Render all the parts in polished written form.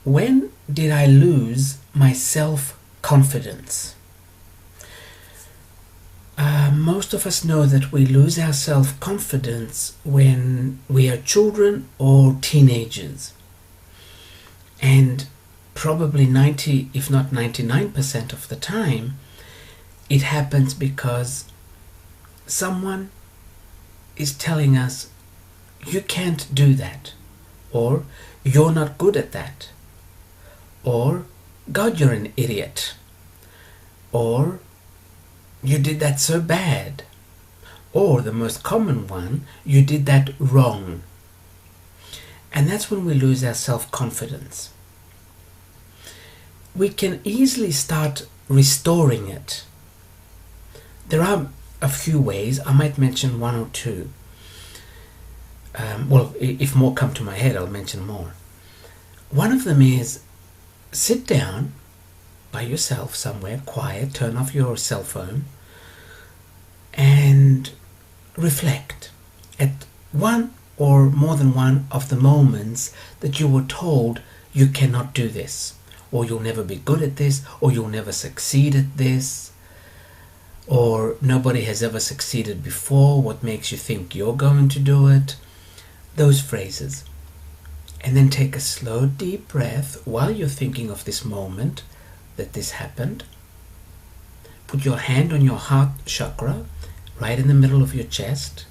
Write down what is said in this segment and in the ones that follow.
When did I lose my self-confidence? Most of us know that we lose our self-confidence when we are children or teenagers. And probably 90, if not 99% of the time, it happens because someone is telling us, you can't do that, or you're not good at that, or God, you're an idiot, or you did that so bad, or the most common one, you did that wrong. And that's when we lose our self-confidence. We can easily start restoring it. There are a few ways. I might mention one or two. Well, if more come to my head, I'll mention more. One of them is sit down by yourself somewhere, quiet, turn off your cell phone, and reflect at one or more than one of the moments that you were told you cannot do this, or you'll never be good at this, or you'll never succeed at this, or nobody has ever succeeded before, what makes you think you're going to do it? Those phrases. And then take a slow, deep breath while you're thinking of this moment that this happened. Put your hand on your heart chakra, right in the middle of your chest,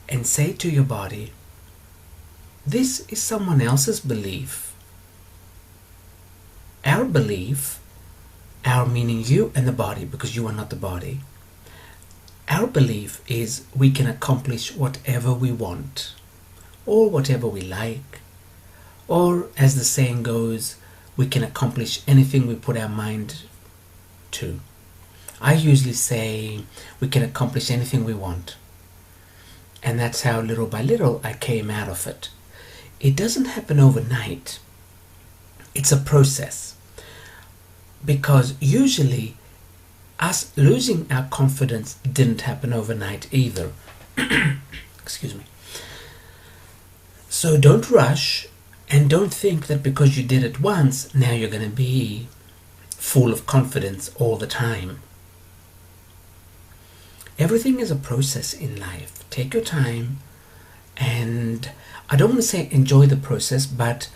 and say to your body, this is someone else's belief. Our belief, our meaning you and the body, because you are not the body. Our belief is we can accomplish whatever we want, or whatever we like, or as the saying goes, we can accomplish anything we put our mind to. I usually say we can accomplish anything we want. And that's how little by little I came out of it. It doesn't happen overnight. It's a process. Because usually us losing our confidence didn't happen overnight either. Excuse me. So don't rush, and don't think that because you did it once, now you're going to be full of confidence all the time. Everything is a process in life. Take your time, and I don't want to say enjoy the process, but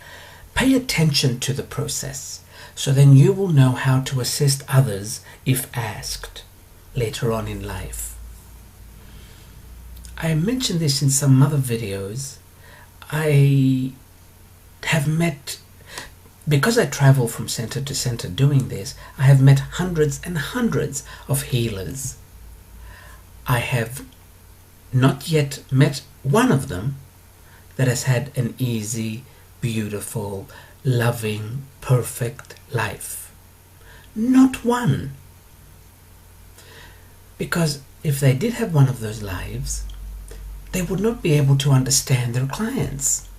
pay attention to the process. So then you will know how to assist others if asked later on in life. I mentioned this in some other videos. I have met, because I travel from center to center doing this, I have met hundreds and hundreds of healers. I have not yet met one of them that has had an easy, beautiful, loving, perfect life. Not one. Because if they did have one of those lives, they would not be able to understand their clients.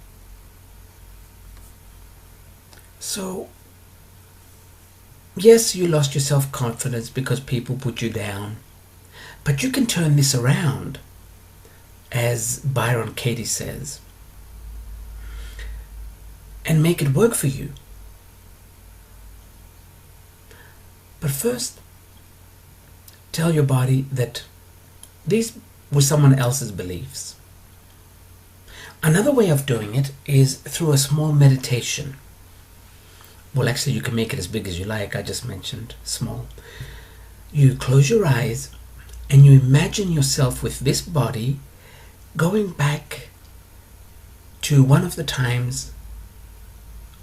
So, yes, you lost your self-confidence because people put you down, but you can turn this around, as Byron Katie says, and make it work for you. But first, tell your body that these were someone else's beliefs. Another way of doing it is through a small meditation. Well, actually, you can make it as big as you like. I just mentioned small. You close your eyes and you imagine yourself with this body going back to one of the times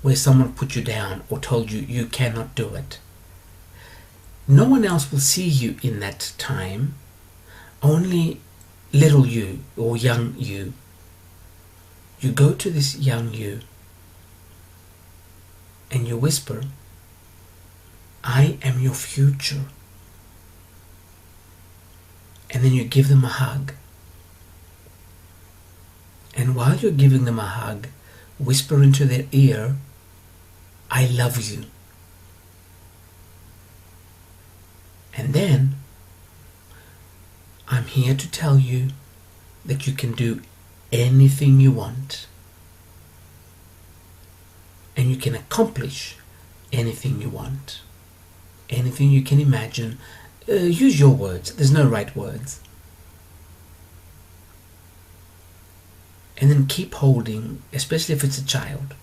where someone put you down or told you you cannot do it. No one else will see you in that time, only little you or young you. You go to this young you and you whisper, I am your future. And then you give them a hug. And while you're giving them a hug, whisper into their ear, I love you. And then, I'm here to tell you that you can do anything you want. can accomplish anything you want, anything you can imagine. Use your words. There's no right words. And then keep holding, especially if it's a child.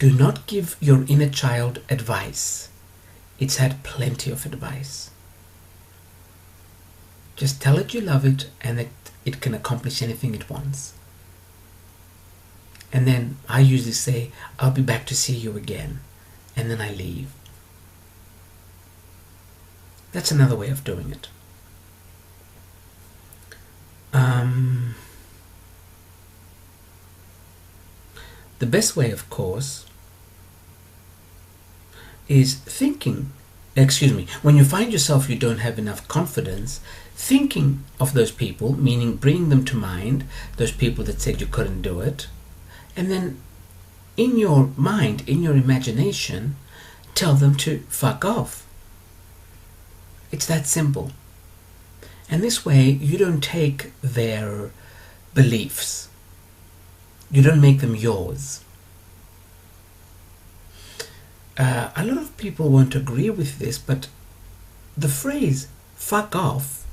Do not give your inner child advice. It's had plenty of advice. Just tell it you love it and that it can accomplish anything it wants. And then I usually say, I'll be back to see you again. And then I leave. That's another way of doing it. The best way, of course, is thinking, when you find yourself you don't have enough confidence, thinking of those people, meaning bringing them to mind, those people that said you couldn't do it, and then in your mind, in your imagination, tell them to fuck off. It's that simple. And this way you don't take their beliefs. You don't make them yours. A lot of people won't agree with this, but the phrase fuck off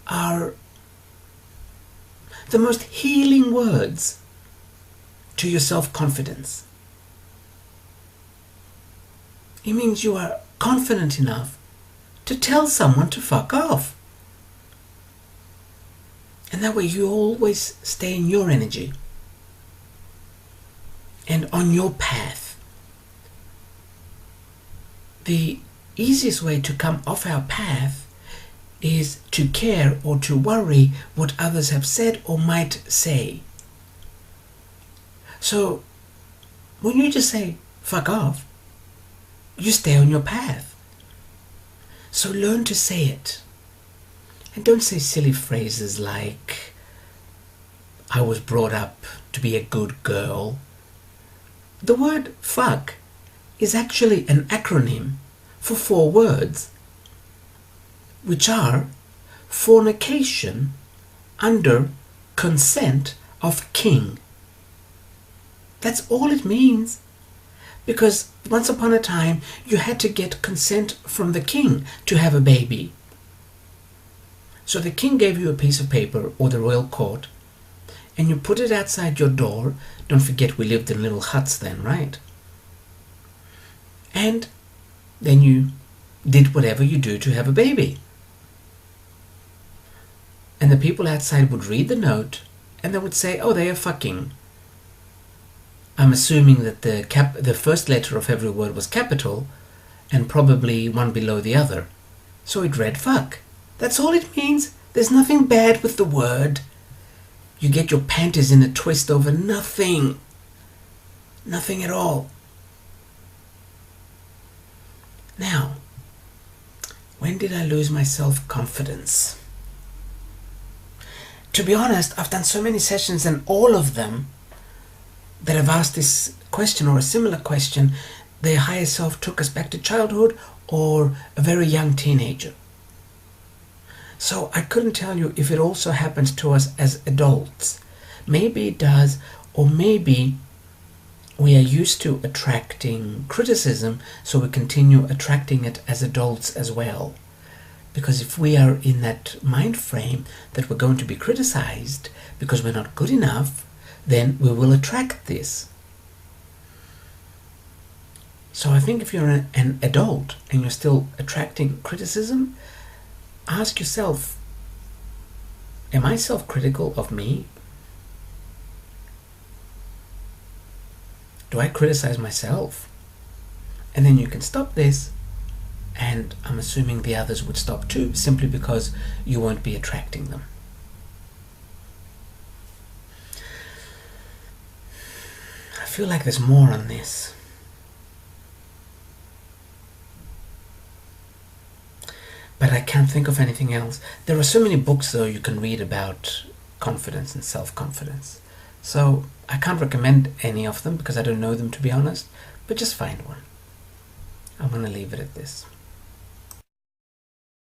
are the most healing words to your self-confidence. It means you are confident enough to tell someone to fuck off. And that way you always stay in your energy and on your path. The easiest way to come off our path is to care or to worry what others have said or might say. So when you just say fuck off, you stay on your path. So learn to say it. And don't say silly phrases like, I was brought up to be a good girl. The word fuck is actually an acronym for 4 words, which are fornication under consent of king. That's all it means. Because once upon a time, you had to get consent from the king to have a baby. So the king gave you a piece of paper, or the royal court, and you put it outside your door. Don't forget we lived in little huts then, right? And then you did whatever you do to have a baby. And the people outside would read the note and they would say, oh, they are fucking. I'm assuming that the first letter of every word was capital and probably one below the other. So it read fuck. That's all it means. There's nothing bad with the word. You get your panties in a twist over nothing. Nothing at all. Now, when did I lose my self-confidence? To be honest, I've done so many sessions and all of them that have asked this question or a similar question, their higher self took us back to childhood or a very young teenager. So I couldn't tell you if it also happens to us as adults. Maybe it does, or maybe we are used to attracting criticism, so we continue attracting it as adults as well. Because if we are in that mind frame that we're going to be criticized because we're not good enough, then we will attract this. So I think if you're an adult and you're still attracting criticism, ask yourself, am I self-critical of me? Do I criticize myself? And then you can stop this, and I'm assuming the others would stop too, simply because you won't be attracting them. I feel like there's more on this. But I can't think of anything else. There are so many books, though, you can read about confidence and self-confidence. So I can't recommend any of them because I don't know them, to be honest. But just find one. I'm going to leave it at this.